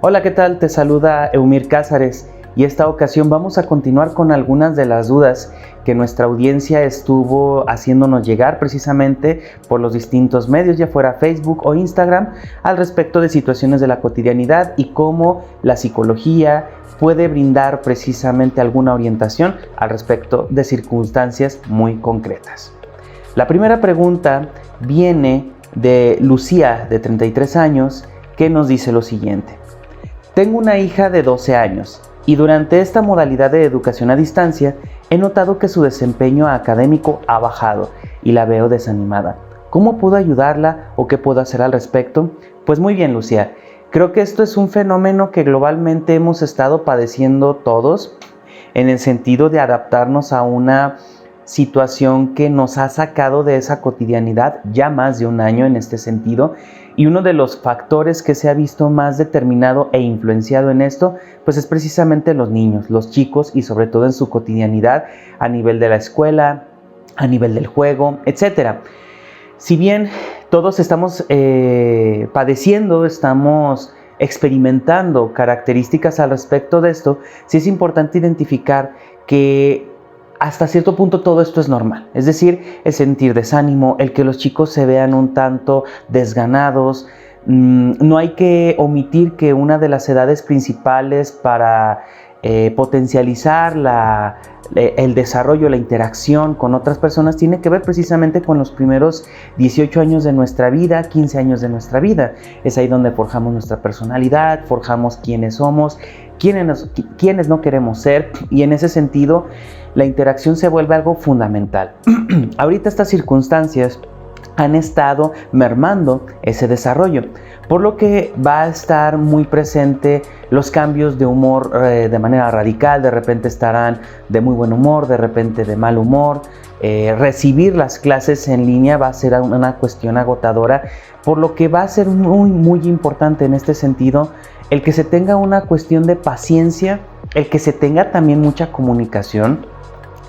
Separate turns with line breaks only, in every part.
Hola, ¿qué tal? Te saluda Eumir Cázares y esta ocasión vamos a continuar con algunas de las dudas que nuestra audiencia estuvo haciéndonos llegar precisamente por los distintos medios, ya fuera Facebook o Instagram, al respecto de situaciones de la cotidianidad y cómo la psicología puede brindar precisamente alguna orientación al respecto de circunstancias muy concretas. La primera pregunta viene de Lucía, de 33 años, que nos dice lo siguiente. Tengo una hija de 12 años y durante esta modalidad de educación a distancia he notado que su desempeño académico ha bajado y la veo desanimada. ¿Cómo puedo ayudarla o qué puedo hacer al respecto? Pues muy bien, Lucía. Creo que esto es un fenómeno que globalmente hemos estado padeciendo todos en el sentido de adaptarnos a una situación que nos ha sacado de esa cotidianidad ya más de un año en este sentido. Y uno de los factores que se ha visto más determinado e influenciado en esto, pues es precisamente los niños, los chicos y sobre todo en su cotidianidad a nivel de la escuela, a nivel del juego, etc. Si bien todos estamos padeciendo, estamos experimentando características al respecto de esto, sí es importante identificar que hasta cierto punto todo esto es normal, es decir, el sentir desánimo, el que los chicos se vean un tanto desganados. No hay que omitir que una de las edades principales para potencializar el desarrollo, la interacción con otras personas tiene que ver precisamente con los primeros 18 años de nuestra vida, 15 años de nuestra vida. Es ahí donde forjamos nuestra personalidad, forjamos quiénes somos, quiénes no queremos ser, y en ese sentido la interacción se vuelve algo fundamental. Ahorita estas circunstancias han estado mermando ese desarrollo, por lo que va a estar muy presente los cambios de humor de manera radical. De repente estarán de muy buen humor, de repente de mal humor. Recibir las clases en línea va a ser una cuestión agotadora, por lo que va a ser muy importante en este sentido el que se tenga una cuestión de paciencia, el que se tenga también mucha comunicación.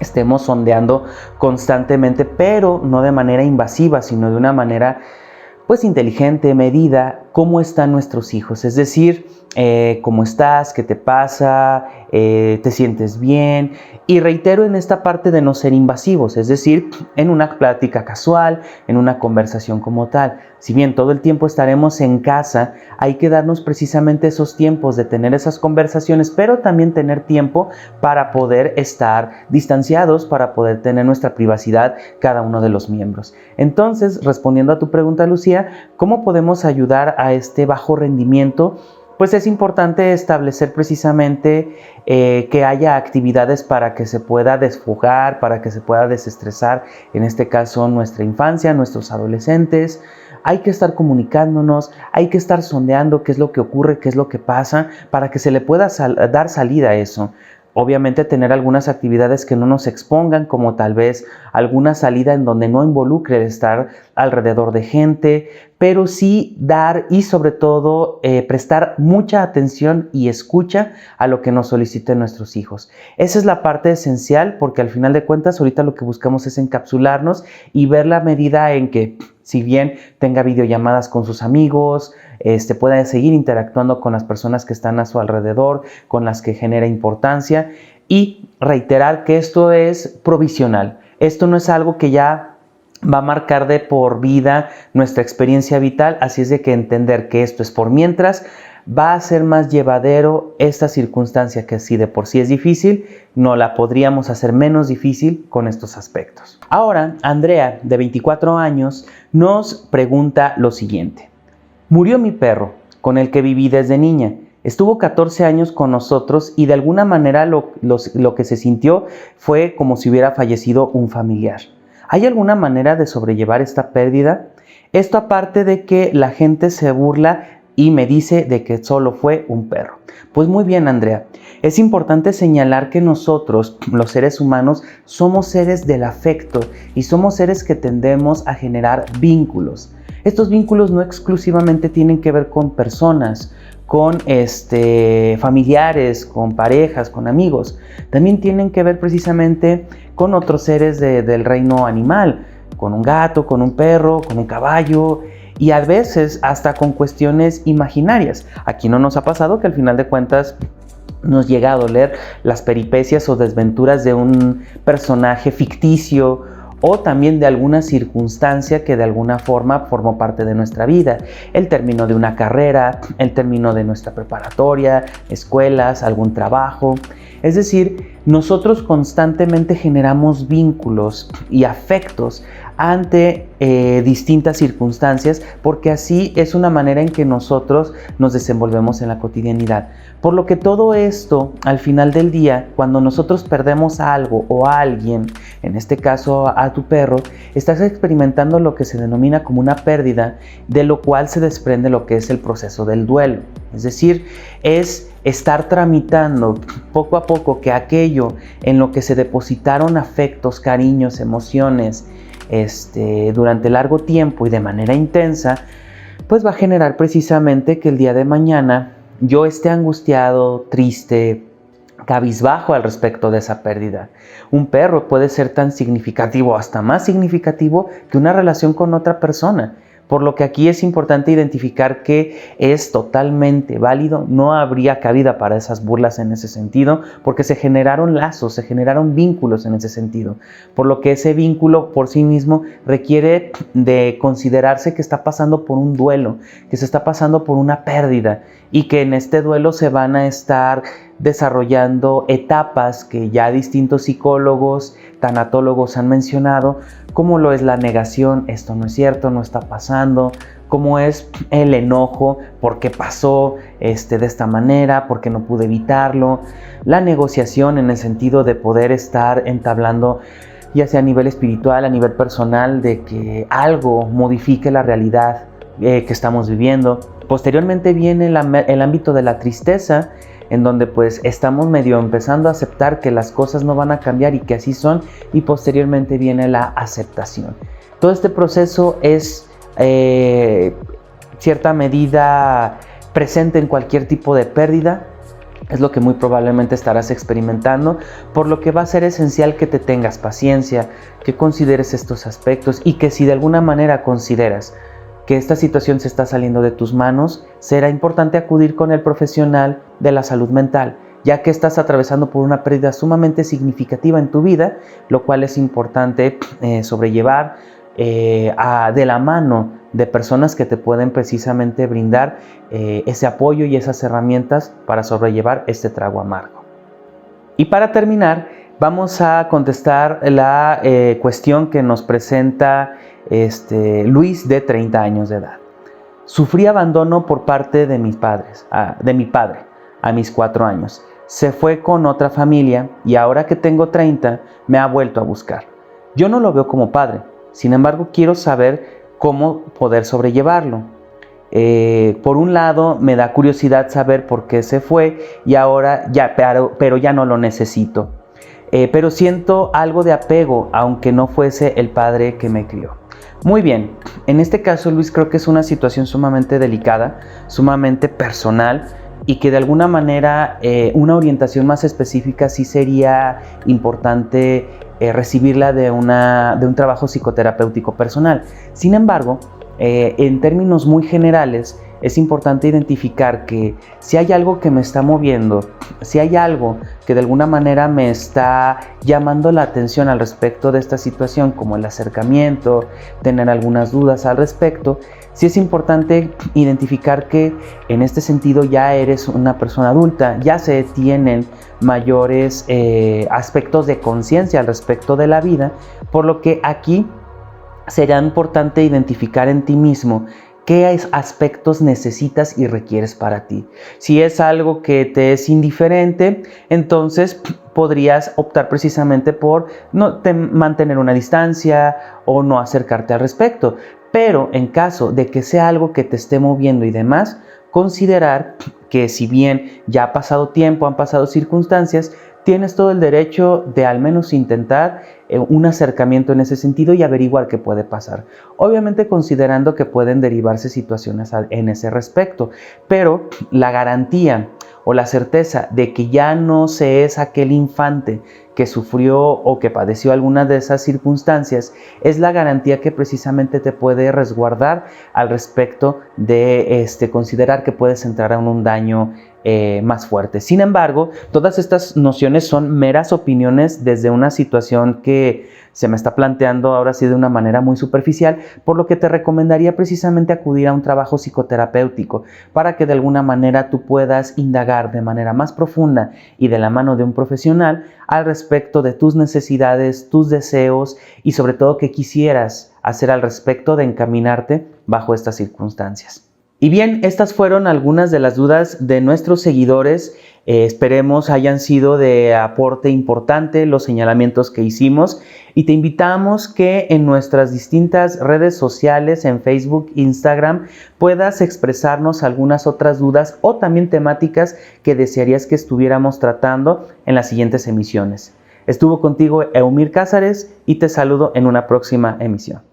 Estemos sondeando constantemente, pero no de manera invasiva, sino de una manera pues inteligente, medida, cómo están nuestros hijos. Es decir, cómo estás, qué te pasa, te sientes bien. Y reitero en esta parte de no ser invasivos, es decir, en una plática casual, en una conversación como tal. Si bien todo el tiempo estaremos en casa, hay que darnos precisamente esos tiempos de tener esas conversaciones, pero también tener tiempo para poder estar distanciados, para poder tener nuestra privacidad cada uno de los miembros. Entonces, respondiendo a tu pregunta, Lucía, ¿cómo podemos ayudar a este bajo rendimiento? Pues es importante establecer precisamente que haya actividades para que se pueda desfogar, para que se pueda desestresar, en este caso nuestra infancia, nuestros adolescentes. Hay que estar comunicándonos, hay que estar sondeando qué es lo que ocurre, qué es lo que pasa, para que se le pueda dar salida a eso. Obviamente tener algunas actividades que no nos expongan, como tal vez alguna salida en donde no involucre el estar alrededor de gente, pero sí dar y sobre todo prestar mucha atención y escucha a lo que nos soliciten nuestros hijos. Esa es la parte esencial, porque al final de cuentas ahorita lo que buscamos es encapsularnos y ver la medida en que, si bien tenga videollamadas con sus amigos, pueda seguir interactuando con las personas que están a su alrededor, con las que genera importancia, y reiterar que esto es provisional. Esto no es algo que ya va a marcar de por vida nuestra experiencia vital, así es de que entender que esto es por mientras. Va a ser más llevadero esta circunstancia que si de por sí es difícil, no la podríamos hacer menos difícil con estos aspectos. Ahora, Andrea, de 24 años, nos pregunta lo siguiente. Murió mi perro, con el que viví desde niña. Estuvo 14 años con nosotros y de alguna manera lo que se sintió fue como si hubiera fallecido un familiar. ¿Hay alguna manera de sobrellevar esta pérdida? Esto aparte de que la gente se burla y me dice de que solo fue un perro. Pues muy bien, Andrea. Es importante señalar que nosotros, los seres humanos, somos seres del afecto y somos seres que tendemos a generar vínculos. Estos vínculos no exclusivamente tienen que ver con personas, con familiares, con parejas, con amigos. También tienen que ver precisamente con otros seres del reino animal, con un gato, con un perro, con un caballo. y a veces hasta con cuestiones imaginarias. Aquí no nos ha pasado que al final de cuentas nos llega a doler las peripecias o desventuras de un personaje ficticio o también de alguna circunstancia que de alguna forma formó parte de nuestra vida. El término de una carrera, el término de nuestra preparatoria, escuelas, algún trabajo. Es decir, nosotros constantemente generamos vínculos y afectos ante distintas circunstancias, porque así es una manera en que nosotros nos desenvolvemos en la cotidianidad. Por lo que todo esto, al final del día, cuando nosotros perdemos a algo o a alguien, en este caso a tu perro, estás experimentando lo que se denomina como una pérdida, de lo cual se desprende lo que es el proceso del duelo. Es decir, es estar tramitando poco a poco que aquello en lo que se depositaron afectos, cariños, emociones, durante largo tiempo y de manera intensa, pues va a generar precisamente que el día de mañana yo esté angustiado, triste, cabizbajo al respecto de esa pérdida. Un perro puede ser tan significativo, hasta más significativo que una relación con otra persona. Por lo que aquí es importante identificar que es totalmente válido, no habría cabida para esas burlas en ese sentido, porque se generaron lazos, se generaron vínculos en ese sentido. Por lo que ese vínculo por sí mismo requiere de considerarse que está pasando por un duelo, que se está pasando por una pérdida y que en este duelo se van a estar desarrollando etapas que ya distintos psicólogos, tanatólogos han mencionado, como lo es la negación, esto no es cierto, no está pasando, como es el enojo, por qué pasó de esta manera, por qué no pude evitarlo, la negociación en el sentido de poder estar entablando, ya sea a nivel espiritual, a nivel personal, de que algo modifique la realidad que estamos viviendo. Posteriormente viene el ámbito de la tristeza, en donde pues estamos medio empezando a aceptar que las cosas no van a cambiar y que así son, y posteriormente viene la aceptación. Todo este proceso es cierta medida presente en cualquier tipo de pérdida, es lo que muy probablemente estarás experimentando, por lo que va a ser esencial que te tengas paciencia, que consideres estos aspectos y que si de alguna manera consideras que esta situación se está saliendo de tus manos, será importante acudir con el profesional de la salud mental, ya que estás atravesando por una pérdida sumamente significativa en tu vida, lo cual es importante sobrellevar de la mano de personas que te pueden precisamente brindar ese apoyo y esas herramientas para sobrellevar este trago amargo. Y para terminar, vamos a contestar la cuestión que nos presenta Luis, de 30 años de edad. Sufrí abandono por parte de mis padres, de mi padre, a mis 4 años. Se fue con otra familia y ahora que tengo 30 me ha vuelto a buscar. Yo no lo veo como padre, sin embargo quiero saber cómo poder sobrellevarlo. Por un lado me da curiosidad saber por qué se fue y ahora pero ya no lo necesito. Pero siento algo de apego, aunque no fuese el padre que me crió. Muy bien, en este caso, Luis, creo que es una situación sumamente delicada, sumamente personal, y que de alguna manera una orientación más específica sí sería importante recibirla de un trabajo psicoterapéutico personal. Sin embargo, en términos muy generales, es importante identificar que si hay algo que me está moviendo, si hay algo que de alguna manera me está llamando la atención al respecto de esta situación, como el acercamiento, tener algunas dudas al respecto, sí es importante identificar que en este sentido ya eres una persona adulta, ya se tienen mayores aspectos de conciencia al respecto de la vida, por lo que aquí será importante identificar en ti mismo qué aspectos necesitas y requieres para ti. Si es algo que te es indiferente, entonces podrías optar precisamente por mantener una distancia o no acercarte al respecto. Pero en caso de que sea algo que te esté moviendo y demás, considerar que si bien ya ha pasado tiempo, han pasado circunstancias, tienes todo el derecho de al menos intentar un acercamiento en ese sentido y averiguar qué puede pasar. Obviamente considerando que pueden derivarse situaciones en ese respecto, pero la garantía o la certeza de que ya no se es aquel infante que sufrió o que padeció alguna de esas circunstancias, es la garantía que precisamente te puede resguardar al respecto de considerar que puedes entrar en un daño más fuerte. Sin embargo, todas estas nociones son meras opiniones desde una situación que se me está planteando ahora sí de una manera muy superficial, por lo que te recomendaría precisamente acudir a un trabajo psicoterapéutico para que de alguna manera tú puedas indagar de manera más profunda y de la mano de un profesional al respecto de tus necesidades, tus deseos y sobre todo qué quisieras hacer al respecto de encaminarte bajo estas circunstancias. Y bien, estas fueron algunas de las dudas de nuestros seguidores. Esperemos hayan sido de aporte importante los señalamientos que hicimos y te invitamos que en nuestras distintas redes sociales, en Facebook, Instagram, puedas expresarnos algunas otras dudas o también temáticas que desearías que estuviéramos tratando en las siguientes emisiones. Estuvo contigo Eumir Cázares y te saludo en una próxima emisión.